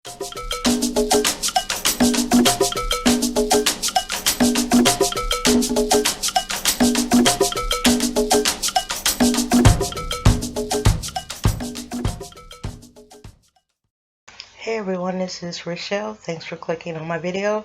Hey everyone, this is Rochelle. Thanks for clicking on my video.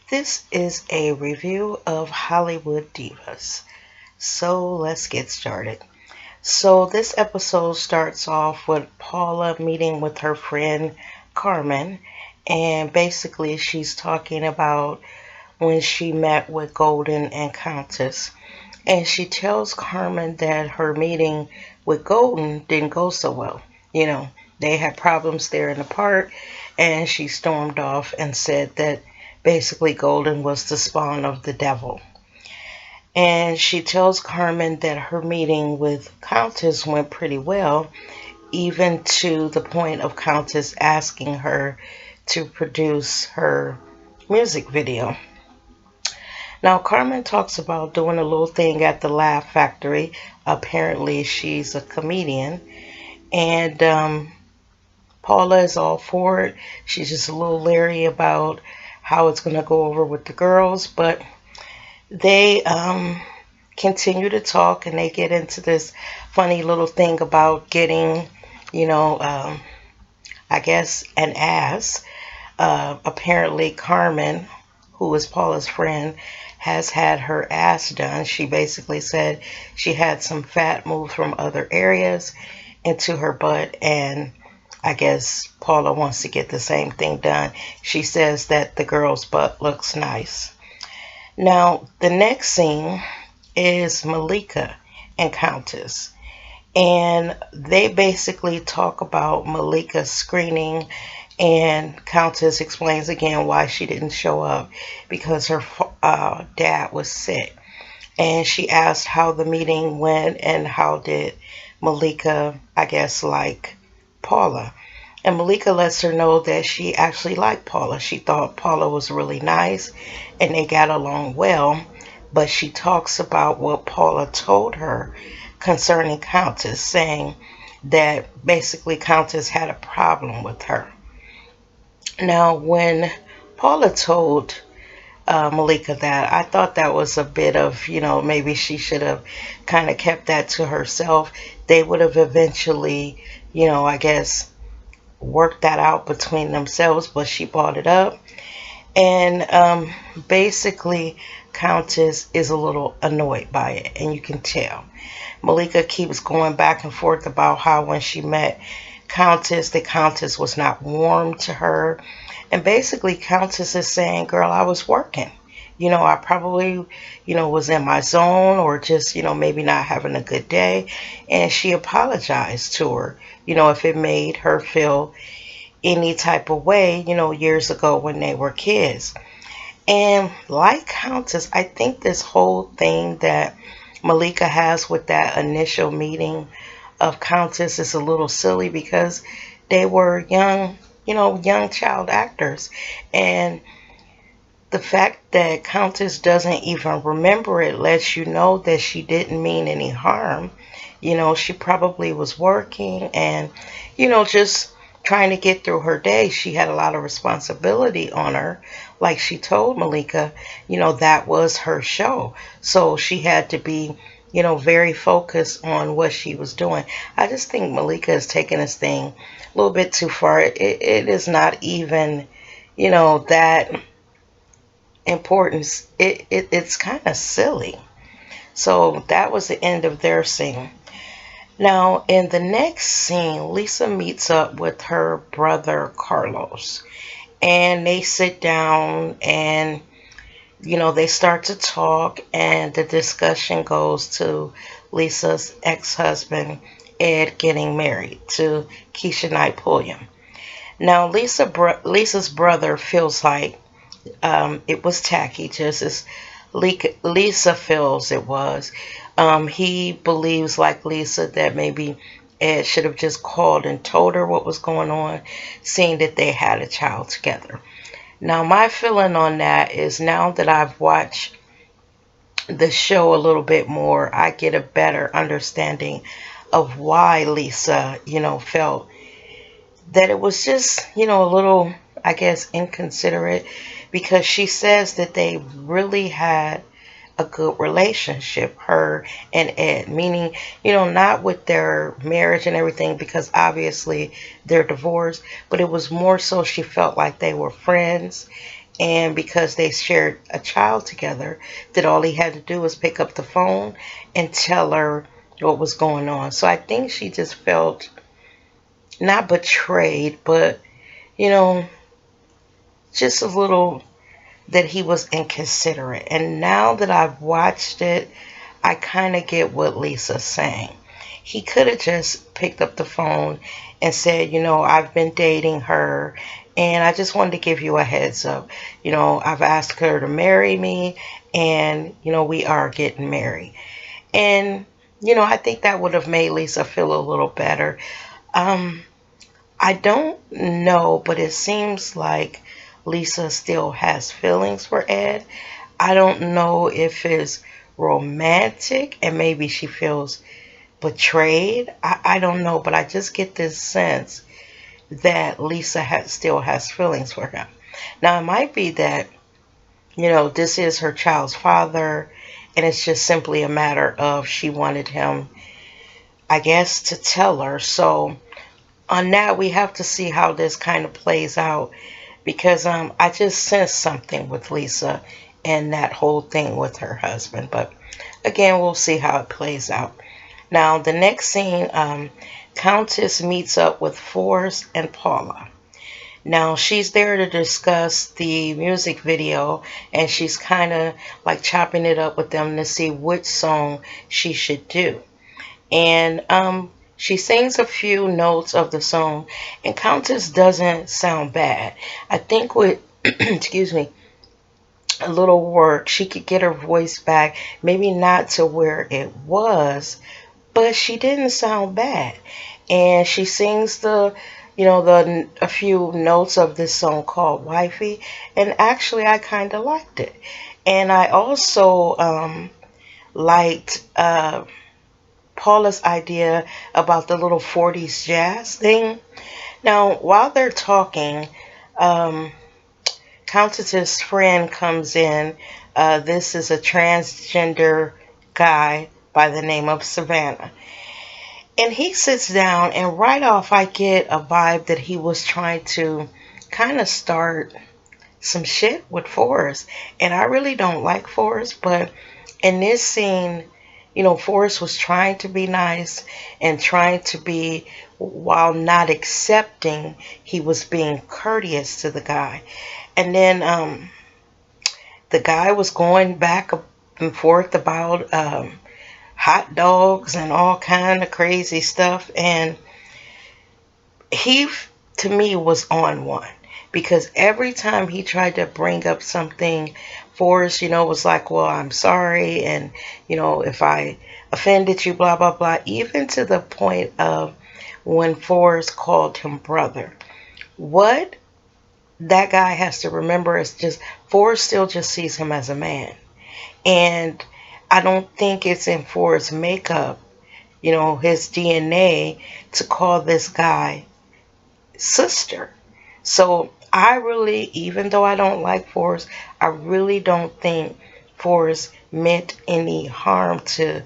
This is a review of Hollywood Divas. So let's get started. So this episode starts off with Paula meeting with her friend Carmen, and basically she's talking about when she met with Golden and Countess. And she tells Carmen that her meeting with Golden didn't go so well. You know, they had problems there in the park, and she stormed off and said that basically Golden was the spawn of the devil. And she tells Carmen that her meeting with Countess went pretty well, even to the point of Countess asking her to produce her music video. Now, Carmen talks about doing a little thing at the Laugh Factory. Apparently, she's a comedian. And Paula is all for it. She's just a little leery about how it's going to go over with the girls. But they continue to talk, and they get into this funny little thing about getting, I guess, an ass. Apparently, Carmen, who is Paula's friend, has had her ass done. She basically said she had some fat moved from other areas into her butt, and I guess Paula wants to get the same thing done. She says that the girl's butt looks nice. Now, the next scene is Malika and Countess. And they basically talk about Malika's screening, and Countess explains again why she didn't show up because her dad was sick. And she asked how the meeting went and how did Malika, I guess, like Paula. And Malika lets her know that she actually liked Paula. She thought Paula was really nice and they got along well. But she talks about what Paula told her concerning Countess, saying that basically Countess had a problem with her. Now, when Paula told Malika that, I thought that was a bit of, maybe she should have kind of kept that to herself. They would have eventually, I guess, worked that out between themselves, but she brought it up. And basically, Countess is a little annoyed by it, and you can tell. Malika keeps going back and forth about how when she met Countess, the Countess was not warm to her. And basically, Countess is saying, girl, I was working. I probably, was in my zone or just, maybe not having a good day. And she apologized to her, if it made her feel any type of way, years ago when they were kids. And like Countess, I think this whole thing that Malika has with that initial meeting of Countess is a little silly because they were young, young child actors. And the fact that Countess doesn't even remember it lets you know that she didn't mean any harm. She probably was working and, just trying to get through her day. She had a lot of responsibility on her. Like she told Malika, that was her show. So she had to be, very focused on what she was doing. I just think Malika is taking this thing a little bit too far. It is not even, that important. It's kind of silly. So that was the end of their scene. Now, in the next scene, Lisa meets up with her brother Carlos, and they sit down and, they start to talk, and the discussion goes to Lisa's ex-husband, Ed, getting married to Keisha Knight Pulliam. Now, Lisa's brother feels like it was tacky, just as Lisa feels it was. He believes, like Lisa, that maybe Ed should have just called and told her what was going on, seeing that they had a child together. Now, my feeling on that is now that I've watched the show a little bit more, I get a better understanding of why Lisa, felt that it was just, a little, I guess, inconsiderate, because she says that they really had a good relationship, her and Ed, meaning, not with their marriage and everything, because obviously they're divorced, but it was more so she felt like they were friends. And because they shared a child together, that all he had to do was pick up the phone and tell her what was going on. So I think she just felt not betrayed, but, you know, just a little that he was inconsiderate. And now that I've watched it, I kind of get what Lisa's saying. He could have just picked up the phone and said, I've been dating her and I just wanted to give you a heads up. I've asked her to marry me and, we are getting married. And, I think that would have made Lisa feel a little better. Um, I don't know, but it seems like Lisa still has feelings for Ed. I don't know if it's romantic and maybe she feels betrayed. I don't know, but I just get this sense that Lisa still has feelings for him. Now, it might be that, this is her child's father and it's just simply a matter of she wanted him, I guess, to tell her. So, on that, we have to see how this kind of plays out, because I just sensed something with Lisa and that whole thing with her husband. But again, we'll see how it plays out. Now, the next scene, Countess meets up with Forrest and Paula. Now, she's there to discuss the music video, and she's kind of like chopping it up with them to see which song she should do. And she sings a few notes of the song, and Countess doesn't sound bad. I think with, excuse me, a little work, she could get her voice back, maybe not to where it was, but she didn't sound bad. And she sings the a few notes of this song called Wifey, and actually I kind of liked it. And I also liked Paula's idea about the little 40s jazz thing. Now, while they're talking, um, Countess's friend comes in. This is a transgender guy by the name of Savannah. And he sits down, and right off, I get a vibe that he was trying to kind of start some shit with Forrest. And I really don't like Forrest, but in this scene, Forrest was trying to be nice and trying to be, while not accepting, he was being courteous to the guy. And then the guy was going back and forth about hot dogs and all kind of crazy stuff. And he, to me, was on one, because every time he tried to bring up something, Forrest, was like, well, I'm sorry, and, if I offended you, blah, blah, blah, even to the point of when Forrest called him brother. What that guy has to remember is just Forrest still just sees him as a man. And I don't think it's in Forrest's makeup, his DNA, to call this guy sister. So I really, even though I don't like Forrest, I really don't think Forrest meant any harm to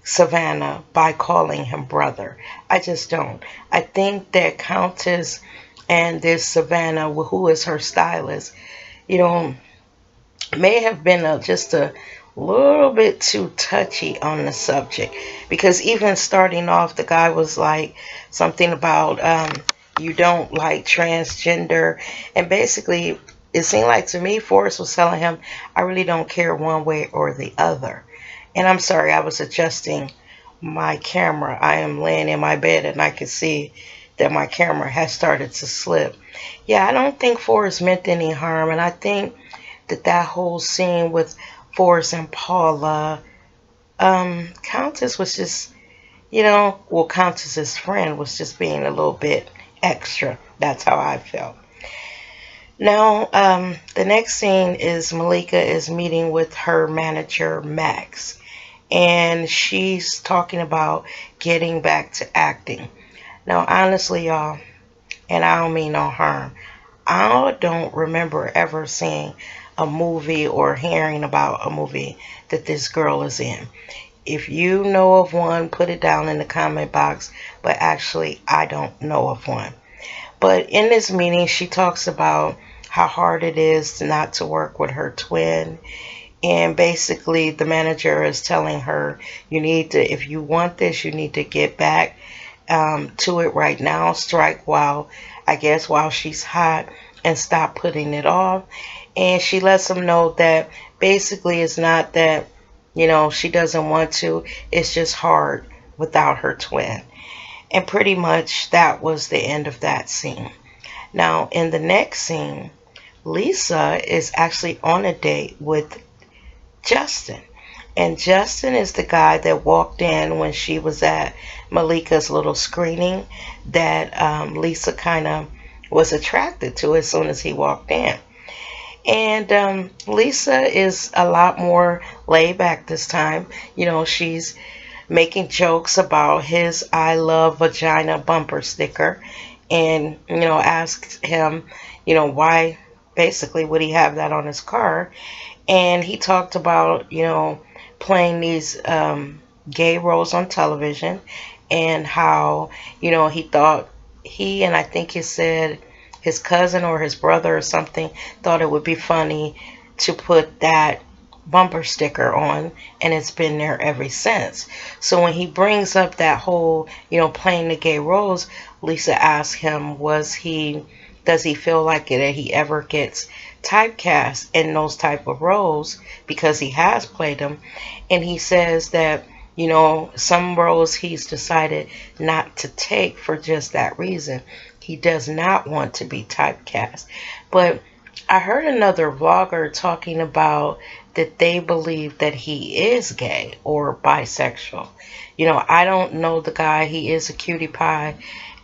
Savannah by calling him brother. I just don't. I think that Countess and this Savannah, who is her stylist, you know, may have been just a little bit too touchy on the subject, because even starting off, the guy was like something about you don't like transgender, and basically it seemed like to me Forrest was telling him, I really don't care one way or the other. And I'm sorry, I was adjusting my camera. I am laying in my bed and I could see that my camera has started to slip. Yeah, I don't think Forrest meant any harm, and I think that whole scene with Forrest and Paula, Countess was just, well, Countess's friend was just being a little bit extra. That's how I felt. Now, the next scene is Malika is meeting with her manager, Max, and she's talking about getting back to acting. Now, honestly, y'all, and I don't mean no harm. I don't remember ever seeing a movie or hearing about a movie that this girl is in. If you know of one, put it down in the comment box. But actually, I don't know of one. But in this meeting, she talks about how hard it is not to work with her twin. And basically, the manager is telling her, you need to, if you want this, you need to get back to it right now. Strike while, I guess, while she's hot and stop putting it off. And she lets them know that basically it's not that, she doesn't want to, it's just hard without her twin. And pretty much that was the end of that scene. Now, in the next scene, Lisa is actually on a date with Justin. And Justin is the guy that walked in when she was at Malika's little screening that Lisa kind of was attracted to as soon as he walked in. And Lisa is a lot more laid back this time. She's making jokes about his I love vagina bumper sticker and, asked him, why basically would he have that on his car. And he talked about, playing these gay roles on television and how, he thought he, and I think he said his cousin or his brother or something, thought it would be funny to put that bumper sticker on, and it's been there ever since. So when he brings up that whole, playing the gay roles, Lisa asked him, does he feel like it, that he ever gets typecast in those type of roles because he has played them. And he says that, some roles he's decided not to take for just that reason. He does not want to be typecast. But I heard another vlogger talking about that they believe that he is gay or bisexual. I don't know the guy. He is a cutie pie.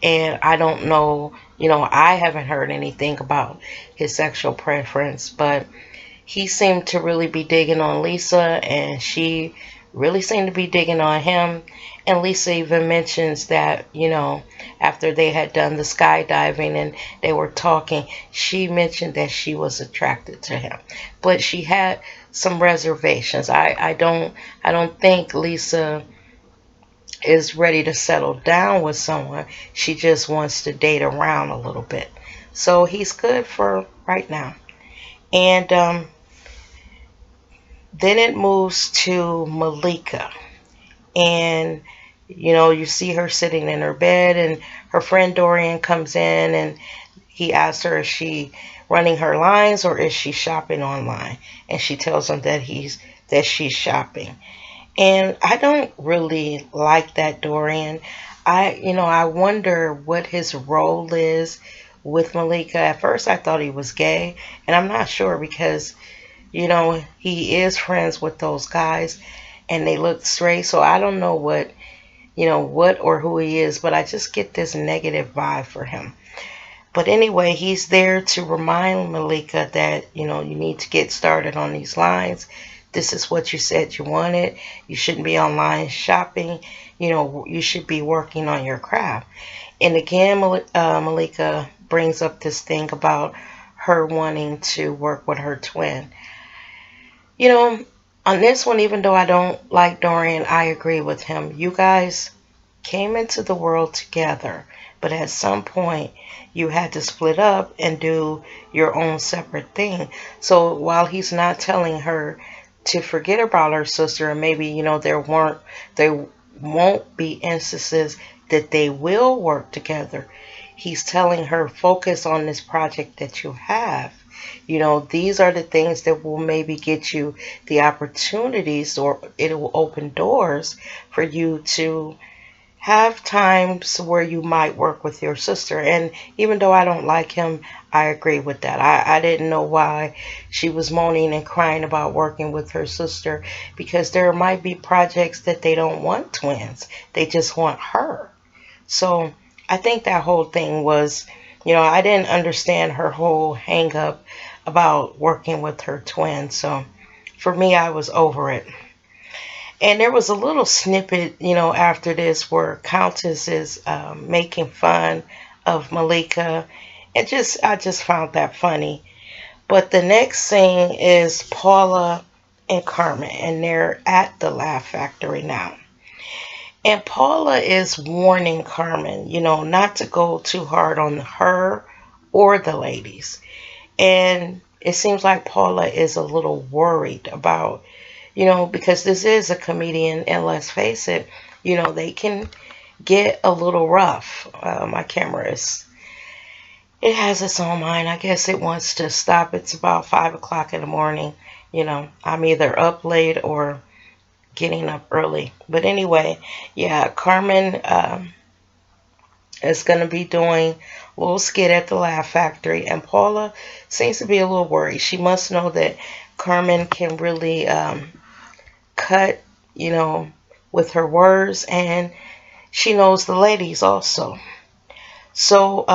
And I don't know, I haven't heard anything about his sexual preference, but he seemed to really be digging on Lisa, and she really seemed to be digging on him. And Lisa even mentions that, after they had done the skydiving and they were talking, she mentioned that she was attracted to him. But she had some reservations. I don't think Lisa is ready to settle down with someone. She just wants to date around a little bit. So he's good for right now. And then it moves to Malika. And, you see her sitting in her bed, and her friend Dorian comes in and he asks her, is she running her lines or is she shopping online? And she tells him that she's shopping. And I don't really like that Dorian. I wonder what his role is with Malika. At first I thought he was gay, and I'm not sure because, he is friends with those guys and they look straight. So I don't know what or who he is, but I just get this negative vibe for him. But anyway, he's there to remind Malika that, you need to get started on these lines. This is what you said you wanted. You shouldn't be online shopping. You should be working on your craft. And again, Malika brings up this thing about her wanting to work with her twin. On this one, even though I don't like Dorian, I agree with him. You guys came into the world together, but at some point you had to split up and do your own separate thing. So while he's not telling her to forget about her sister, and maybe there won't be instances that they will work together, he's telling her, focus on this project that you have. These are the things that will maybe get you the opportunities, or it will open doors for you to have times where you might work with your sister. And even though I don't like him, I agree with that. I didn't know why she was moaning and crying about working with her sister, because there might be projects that they don't want twins. They just want her. So I think that whole thing was, I didn't understand her whole hang up about working with her twin. So for me, I was over it. And there was a little snippet, after this where Countess is making fun of Malika. I just found that funny. But the next scene is Paula and Carmen, and they're at the Laugh Factory now. And Paula is warning Carmen, not to go too hard on her or the ladies. And it seems like Paula is a little worried about, because this is a comedian, and let's face it, they can get a little rough. My camera it has its own mind. I guess it wants to stop. It's about 5 o'clock in the morning. I'm either up late or getting up early. But anyway, yeah, Carmen is going to be doing a little skit at the Laugh Factory, and Paula seems to be a little worried. She must know that Carmen can really cut, with her words, and she knows the ladies also. So,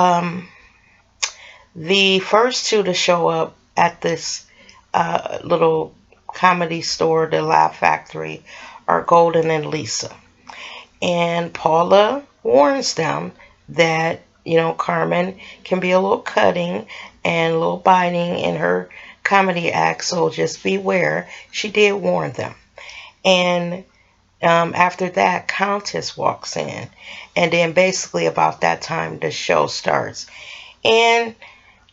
the first two to show up at this little comedy store, the Laugh Factory, are Golden and Lisa. And Paula warns them that, Carmen can be a little cutting and a little biting in her comedy act, so just beware. She did warn them. And after that, Countess walks in. And then basically about that time, the show starts. And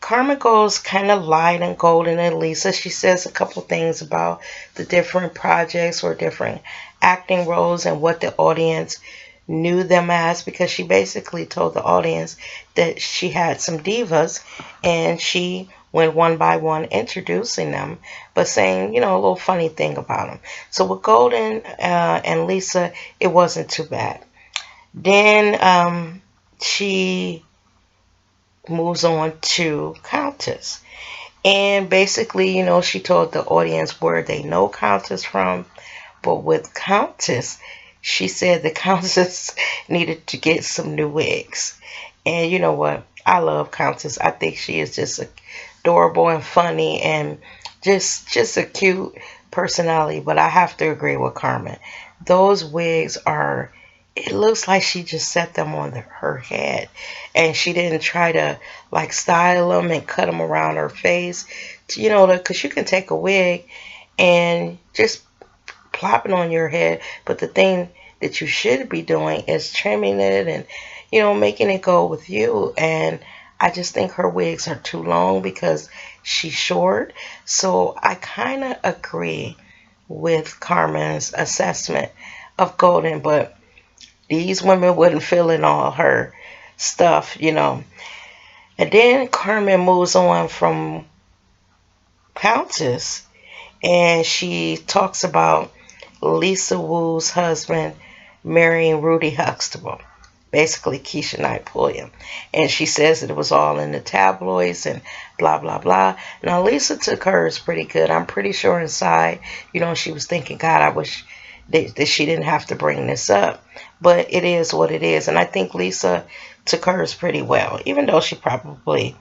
Carmen goes kind of light and Golden and Lisa. She says a couple things about the different projects or different acting roles and what the audience knew them as, because she basically told the audience that she had some divas, and she went one by one introducing them, but saying, a little funny thing about them. So with Golden and Lisa, it wasn't too bad. Then she moves on to Countess. And basically, she told the audience where they know Countess from. But with Countess, she said the Countess needed to get some new wigs. And you know what? I love Countess. I think she is just adorable and funny and just a cute personality. But I have to agree with Carmen. Those wigs are, it looks like she just set them on her head, and she didn't try to like style them and cut them around her face, because you can take a wig and just plop it on your head, but the thing that you should be doing is trimming it and making it go with you. And I just think her wigs are too long because she's short. So I kind of agree with Carmen's assessment of Golden, but these women wouldn't fill in all her stuff. And then Carmen moves on from Countess, and she talks about Lisa Wu's husband marrying Rudy Huxtable, basically Keisha Knight Pulliam. And she says that it was all in the tabloids and blah, blah, blah. Now, Lisa took hers pretty good. I'm pretty sure inside, she was thinking, God, I wish that she didn't have to bring this up. But it is what it is. And I think Lisa took hers pretty well, even though she probably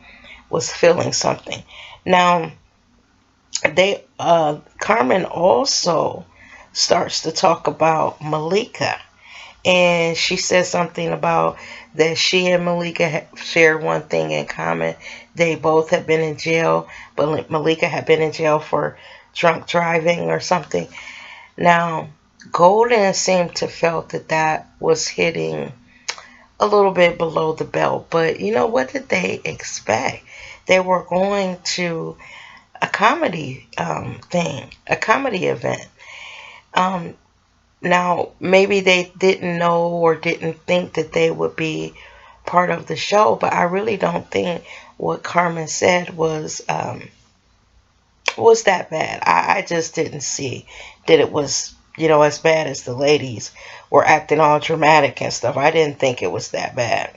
was feeling something. Now, Carmen also starts to talk about Malika. And she says something about that she and Malika shared one thing in common. They both had been in jail, but Malika had been in jail for drunk driving or something. Now, Golden seemed to felt that was hitting a little bit below the belt. But what did they expect? They were going to a comedy thing, a comedy event. Now, maybe they didn't know or didn't think that they would be part of the show, but I really don't think what Carmen said was that bad. I just didn't see that it was, as bad as the ladies were acting all dramatic and stuff. I didn't think it was that bad.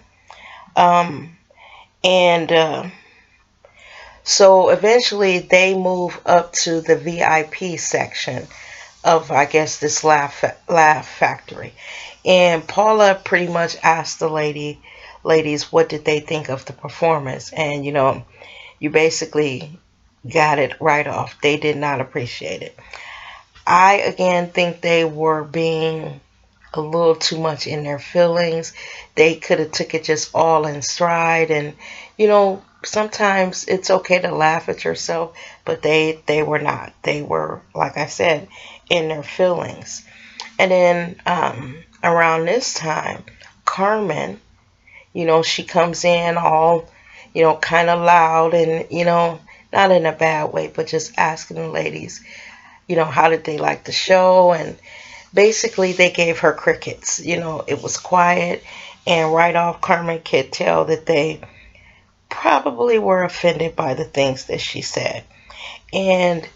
And so eventually they move up to the VIP section of, I guess, this Laugh Factory. And Paula pretty much asked the ladies what did they think of the performance. And, you basically got it right off. They did not appreciate it. I, again, think they were being a little too much in their feelings. They could have took it just all in stride, and sometimes it's okay to laugh at yourself, but they were not. They were, like I said, in their feelings. And then around this time, Carmen, she comes in all, kind of loud and, not in a bad way, but just asking the ladies, how did they like the show? And basically they gave her crickets. It was quiet, and right off, Carmen could tell that they probably were offended by the things that she said. And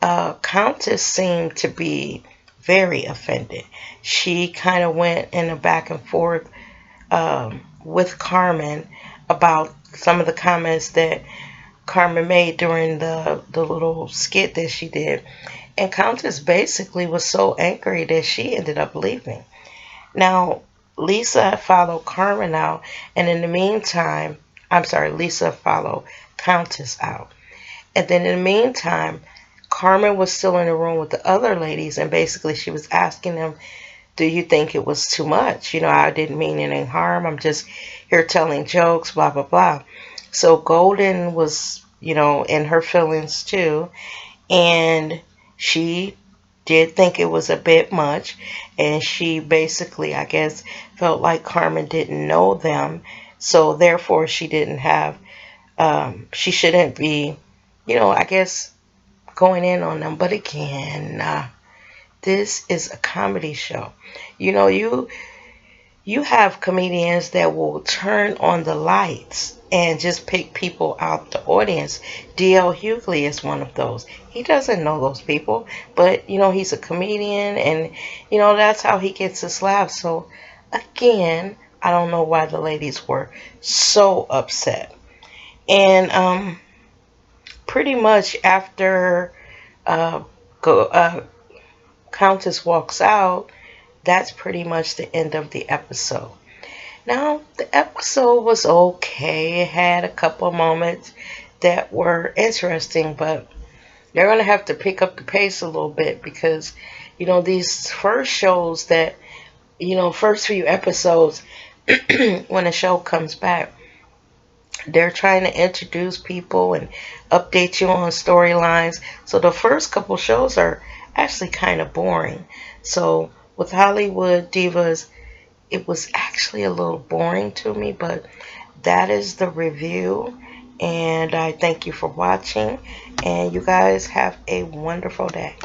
Countess seemed to be very offended. She kind of went in a back and forth with Carmen about some of the comments that Carmen made during the little skit that she did. And Countess basically was so angry that she ended up leaving. Now, Lisa followed Carmen out, and in the meantime, I'm sorry, Lisa followed Countess out. And then in the meantime, Carmen was still in the room with the other ladies, and basically she was asking them, do you think it was too much? I didn't mean any harm. I'm just here telling jokes, blah, blah, blah. So Golden was, in her feelings too. And she did think it was a bit much. And she basically, I guess, felt like Carmen didn't know them. So therefore, she didn't have, she shouldn't be, I guess, going in on them. But again, this is a comedy show. You have comedians that will turn on the lights and just pick people out the audience. D.L. Hughley is one of those. He doesn't know those people, but he's a comedian, and that's how he gets his laughs. So again, I don't know why the ladies were so upset. And pretty much after uh, Countess walks out, that's pretty much the end of the episode. Now, the episode was okay. It had a couple of moments that were interesting, but they're going to have to pick up the pace a little bit because, these first shows that, first few episodes, when the show comes back, they're trying to introduce people and update you on storylines. So the first couple shows are actually kind of boring. So with Hollywood Divas, it was actually a little boring to me, but that is the review. And I thank you for watching. And you guys have a wonderful day.